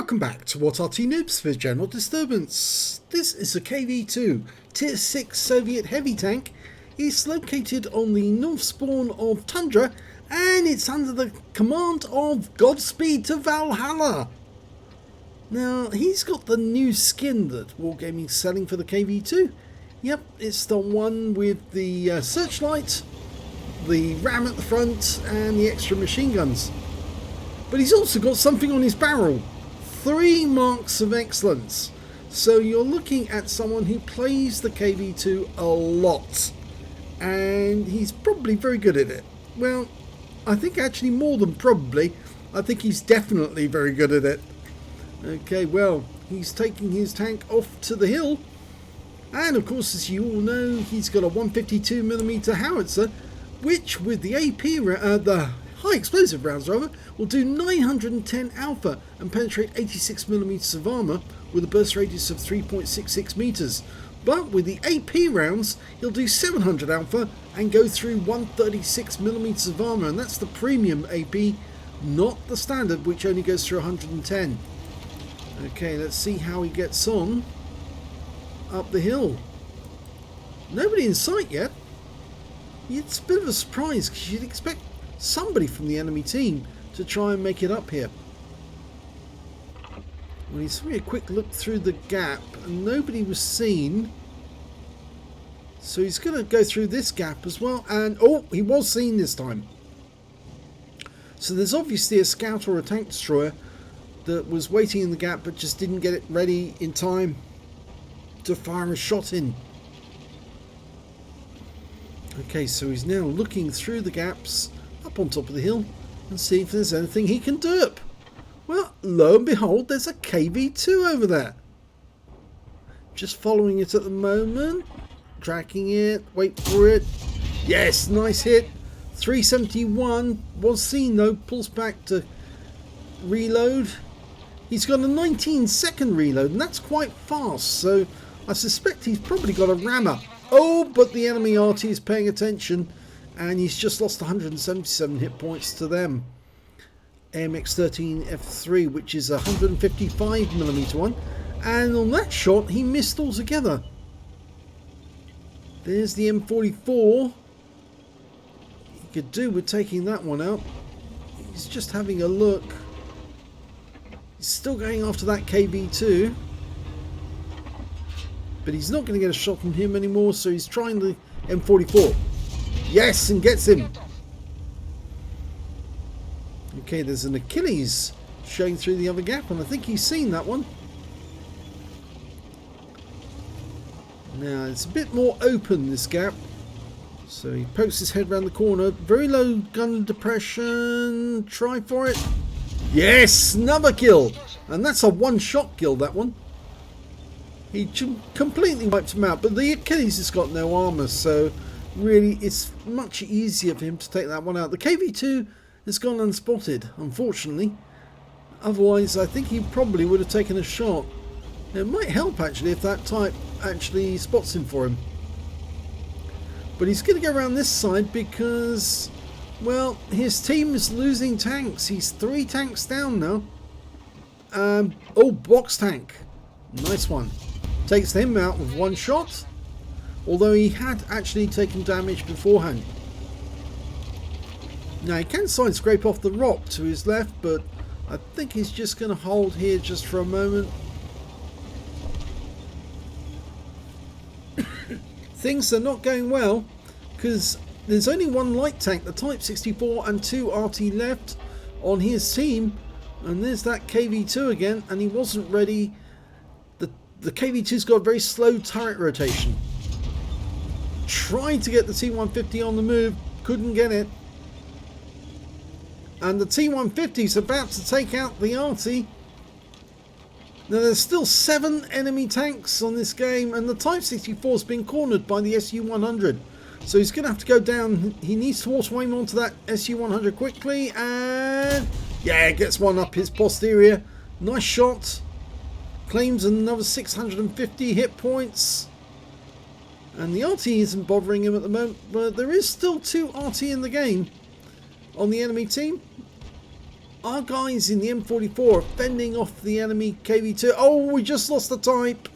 Welcome back to what Arty Noobs for General Disturbance. This is a KV-2 Tier 6 Soviet heavy tank. It's located on the north spawn of Tundra and it's under the command of GodspeedToValhalla. Now, he's got the new skin that Wargaming's selling for the KV-2. Yep, it's the one with the searchlight, the RAM at the front and the extra machine guns. But he's also got something on his barrel. 3 marks of excellence. So you're looking at someone who plays the KV-2 a lot. And he's probably very good at it. Well, I think actually more than probably. I think he's definitely very good at it. Okay, well, he's taking his tank off to the hill. And of course, as you all know, he's got a 152mm howitzer, which with the AP, the high explosive rounds rather, will do 910 alpha and penetrate 86mm of armour with a burst radius of 3.66 meters. But with the AP rounds, he'll do 700 alpha and go through 136mm of armour, and that's the premium AP, not the standard, which only goes through 110. Okay, let's see how he gets on up the hill. Nobody in sight yet. It's a bit of a surprise because you'd expect somebody from the enemy team to try and make it up here. Well, he's having a quick look through the gap and nobody was seen. So he's going to go through this gap as well. And oh, he was seen this time. So there's obviously a scout or a tank destroyer that was waiting in the gap but just didn't get it ready in time to fire a shot in. Okay, so he's now looking through the gaps up on top of the hill and see if there's anything he can derp. Well, lo and behold, there's a KV-2 over there. Just following it at the moment, tracking it, wait for it. Yes, nice hit. 371 was seen though, pulls back to reload. He's got a 19-second reload and that's quite fast, so I suspect he's probably got a rammer. Oh, but the enemy Arty is paying attention and he's just lost 177 hit points to them. AMX-13F3, which is a 155mm one, and on that shot he missed altogether. There's the M44. He could do with taking that one out. He's just having a look. He's still going after that KV-2. But he's not going to get a shot from him anymore, so he's trying the M44. Yes, and gets him. Okay, there's an Achilles showing through the other gap, and I think he's seen that one. Now, it's a bit more open, this gap. So he pokes his head around the corner. Very low gun depression. Try for it. Yes, another kill. And that's a one-shot kill, that one. He completely wiped him out, but the Achilles has got no armour, so really it's much easier for him to take that one out. The KV-2 has gone unspotted, unfortunately. Otherwise, I think he probably would have taken a shot. It might help actually if that type actually spots him for him. But he's going to go around this side because, well, his team is losing tanks. He's 3 tanks down now. Oh, box tank. Nice one. Takes him out with one shot, although he had actually taken damage beforehand. Now he can side scrape off the rock to his left, but I think he's just going to hold here just for a moment. Things are not going well because there's only one light tank, the Type 64, and 2 Arty left on his team, and there's that KV-2 again, and he wasn't ready. The KV-2's got a very slow turret rotation. Tried to get the T-150 on the move, couldn't get it. And the T-150's about to take out the Arty. Now there's still 7 enemy tanks on this game, and the Type 64's been cornered by the Su-100. So he's going to have to go down. He needs to auto-aim onto that Su-100 quickly, and yeah, gets one up his posterior. Nice shot. Claims another 650 hit points. And the Arty isn't bothering him at the moment, but there is still 2 Arty in the game on the enemy team. Our guys in the M44 are fending off the enemy KV-2. Oh, we just lost the type.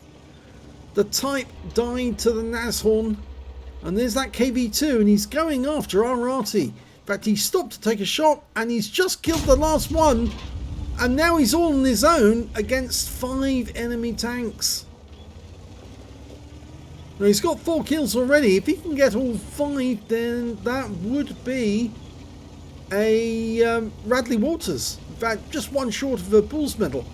The type died to the Nashorn. And there's that KV-2, and he's going after our Arty. In fact, he stopped to take a shot, and he's just killed the last one. And now he's all on his own against 5 enemy tanks. Now, he's got 4 kills already. If he can get all 5, then that would be a Radley Waters. In fact, just one short of a Bull's medal.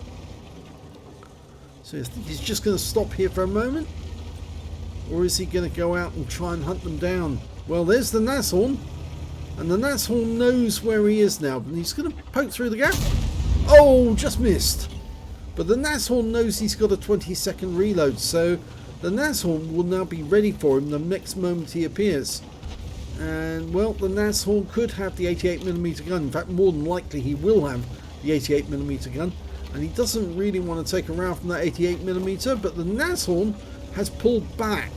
So I think he's just going to stop here for a moment. Or is he going to go out and try and hunt them down? Well, there's the Nashorn. And the Nashorn knows where he is now. And he's going to poke through the gap. Oh, just missed. But the Nashorn knows he's got a 20-second reload. So the Nashorn will now be ready for him the next moment he appears. And, well, the Nashorn could have the 88mm gun. In fact, more than likely he will have the 88mm gun. And he doesn't really want to take a round from that 88mm. But the Nashorn has pulled back.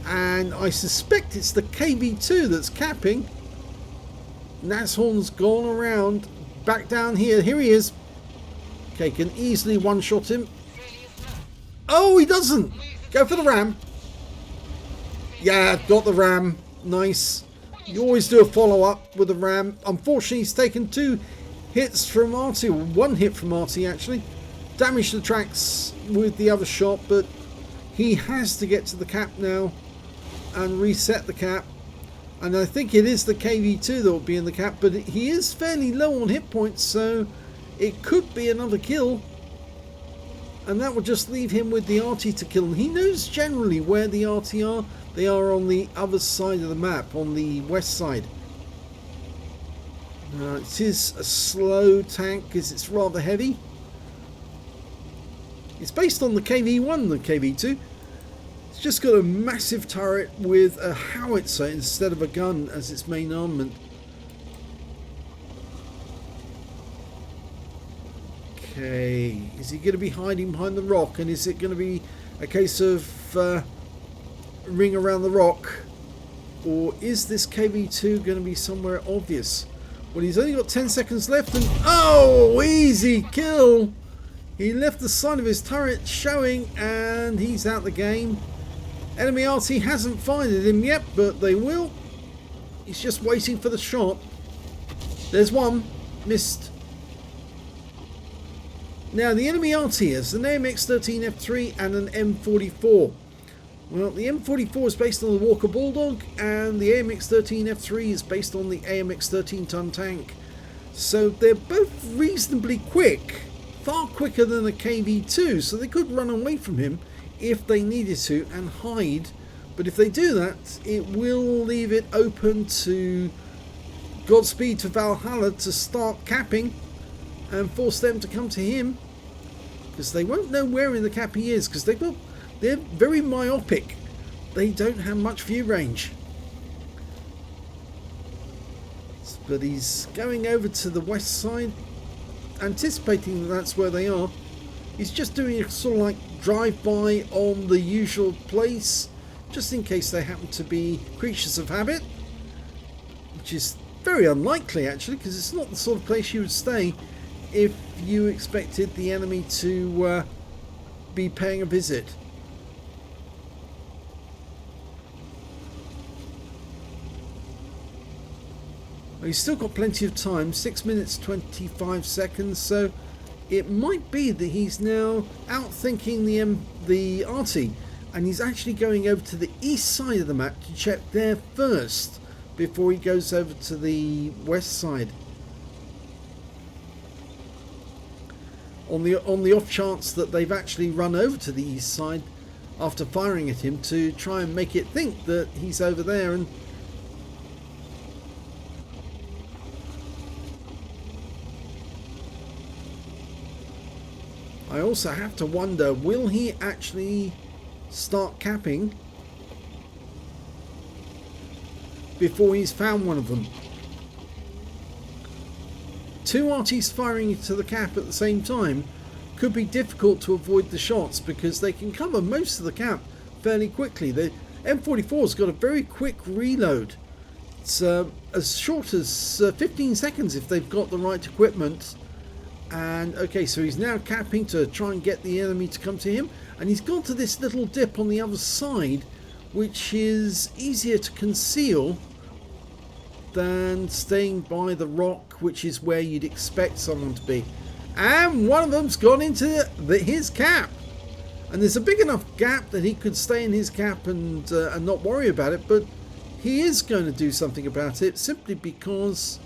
And I suspect it's the KV-2 that's capping. Nashorn's gone around. Back down here. Here he is. Okay, can easily one-shot him. Oh, he doesn't. Go for the RAM. Yeah, got the RAM. Nice. You always do a follow-up with the RAM. Unfortunately, he's taken 2 hits from Arty. 1 hit from Arty, actually. Damaged the tracks with the other shot, but he has to get to the cap now and reset the cap. And I think it is the KV-2 that will be in the cap, but he is fairly low on hit points, so it could be another kill. And that will just leave him with the Arty to kill. And he knows generally where the Arty are. They are on the other side of the map, on the west side. It is a slow tank because it's rather heavy. It's based on the KV-1, the KV-2. It's just got a massive turret with a howitzer instead of a gun as its main armament. Okay, is he going to be hiding behind the rock, and is it going to be a case of ring around the rock, or is this KV-2 going to be somewhere obvious? Well, he's only got 10 seconds left, and oh, easy kill! He left the side of his turret showing, and he's out the game. Enemy Arty hasn't fired at him yet, but they will. He's just waiting for the shot. There's one. Missed. Now, the enemy Arty has an AMX-13F3 and an M44. Well, the M44 is based on the Walker Bulldog, and the AMX-13F3 is based on the AMX 13-ton tank. So they're both reasonably quick. Far quicker than a KV-2, so they could run away from him if they needed to and hide. But if they do that, it will leave it open to GodspeedToValhalla to start capping and force them to come to him, because they won't know where in the cap he is, because they're very myopic. They don't have much view range. But he's going over to the west side, anticipating that that's where they are. He's just doing a sort of like drive-by on the usual place, just in case they happen to be creatures of habit, which is very unlikely actually, because it's not the sort of place you would stay if you expected the enemy to be paying a visit. Well, he's still got plenty of time, 6 minutes 25 seconds, so it might be that he's now outthinking the Arty, and he's actually going over to the east side of the map to check there first before he goes over to the west side. On the off chance that they've actually run over to the east side after firing at him to try and make it think that he's over there. And I also have to wonder, will he actually start capping before he's found one of them? 2 Artys firing to the cap at the same time could be difficult to avoid the shots, because they can cover most of the cap fairly quickly. The M44's got a very quick reload. It's as short as 15 seconds if they've got the right equipment. And okay, so he's now capping to try and get the enemy to come to him, and he's gone to this little dip on the other side, which is easier to conceal than staying by the rock, which is where you'd expect someone to be. And one of them's gone into his cap, and there's a big enough gap that he could stay in his cap and not worry about it, but he is going to do something about it, simply because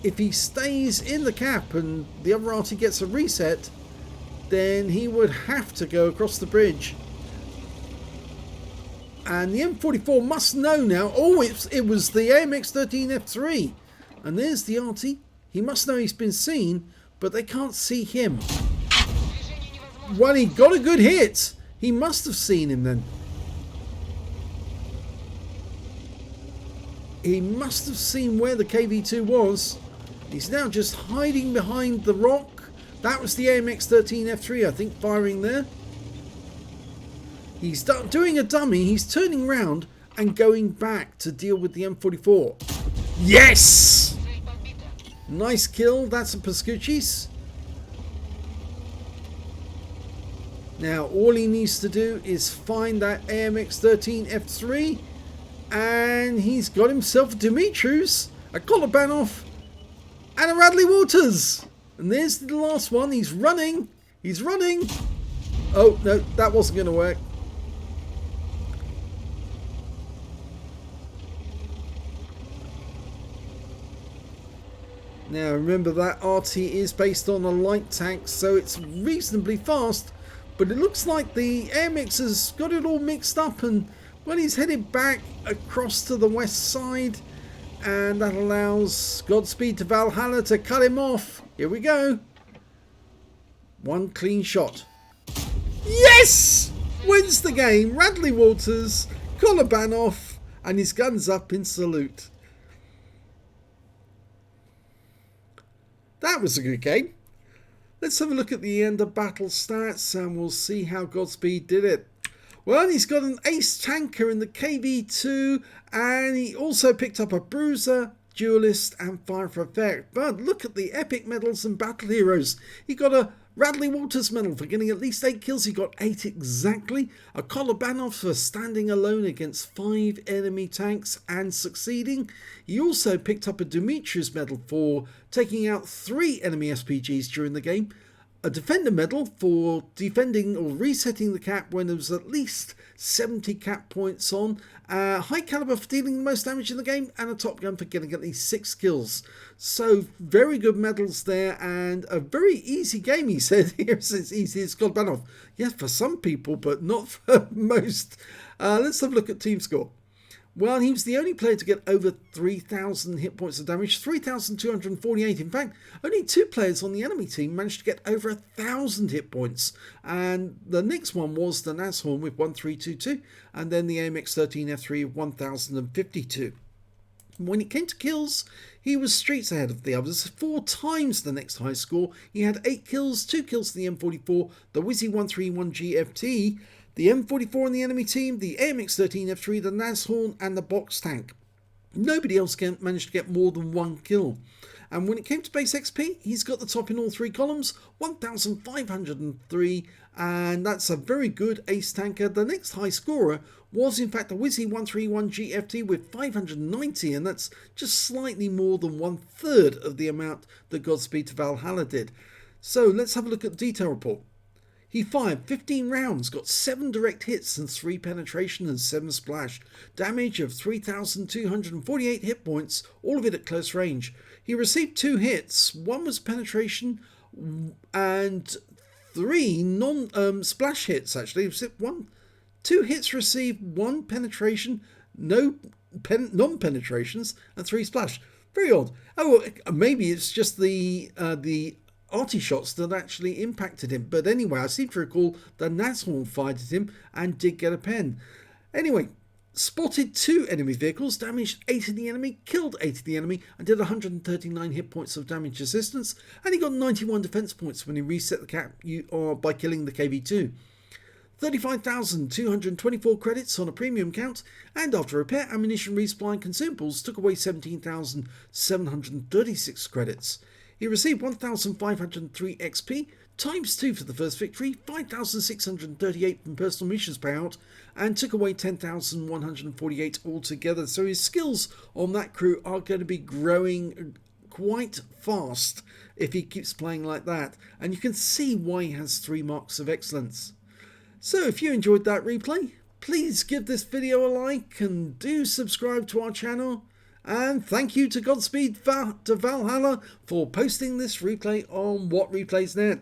if he stays in the cap and the other Arty gets a reset, then he would have to go across the bridge. And the M44 must know now. Oh, it was the AMX-13F3. And there's the Arty. He must know he's been seen, but they can't see him. Well, he got a good hit. He must have seen him then. He must have seen where the KV-2 was. He's now just hiding behind the rock. That was the AMX-13F3, I think, firing there. He's doing a dummy. He's turning round and going back to deal with the M44. Yes! Nice kill. That's a Pascucci's. Now, all he needs to do is find that AMX-13F3. And he's got himself a Dumitru's, a Kolobanov, and a Radley Waters. And there's the last one. He's running. He's running. Oh, no, that wasn't going to work. Now, remember that Arty is based on a light tank, so it's reasonably fast. But it looks like the AMX has got it all mixed up, and, well, he's headed back across to the west side. And that allows GodspeedToValhalla to cut him off. Here we go. One clean shot. Yes! Wins the game. Radley Waters, Kolobanov, and his guns up in salute. That was a good game. Let's have a look at the end of battle stats and we'll see how Godspeed did it. Well, he's got an ace tanker in the KV-2, and he also picked up a bruiser, duelist, and fire for effect. But look at the epic medals and battle heroes. He got a Radley Waters medal for getting at least 8 kills. He got 8 exactly. A Kolobanov for standing alone against 5 enemy tanks and succeeding. He also picked up a Dumitru's medal for taking out 3 enemy SPGs during the game. A defender medal for defending or resetting the cap when there was at least 70 cap points on. High caliber for dealing the most damage in the game, and a top gun for getting at least 6 kills. So very good medals there, and a very easy game, he said. Here's as easy as Kolobanov. Yes, for some people, but not for most. Let's have a look at team score. Well, he was the only player to get over 3,000 hit points of damage, 3,248. In fact, only 2 players on the enemy team managed to get over 1,000 hit points. And the next one was the Nashorn with 1,322, and then the AMX-13F3 1,052. When it came to kills, he was streets ahead of the others, 4 times the next high score. He had 8 kills, 2 kills to the M44, the Wizzy 131 GFT, the M44 on the enemy team, the AMX-13F3, the Nashorn, and the box tank. Nobody else managed to get more than 1 kill. And when it came to base XP, he's got the top in all 3 columns, 1,503, and that's a very good ace tanker. The next high scorer was in fact the Wizzy 131 GFT with 590, and that's just slightly more than 1/3 of the amount that GodspeedToValhalla did. So let's have a look at the detail report. He fired 15 rounds, got 7 direct hits and 3 penetration and 7 splash. Damage of 3,248 hit points, all of it at close range. He received 2 hits, 1 was penetration and 3 non-splash hits actually. 2 hits received, 1 penetration, no non-penetrations and 3 splash. Very odd. Oh, maybe it's just the Arty shots that actually impacted him. But anyway, I seem to recall that Nashorn fired at him and did get a pen. Anyway, spotted 2 enemy vehicles, damaged 8 of the enemy, killed 8 of the enemy, and did 139 hit points of damage resistance. And he got 91 defense points when he reset the cap by killing the KV-2. 35,224 credits on a premium count, and after repair, ammunition, resupply and consumables took away 17,736 credits. He received 1,503 XP, times 2 for the first victory, 5,638 from personal missions payout, and took away 10,148 altogether. So his skills on that crew are going to be growing quite fast if he keeps playing like that, and you can see why he has 3 marks of excellence. So if you enjoyed that replay, please give this video a like and do subscribe to our channel. And thank you to GodspeedToValhalla for posting this replay on What Replays Net.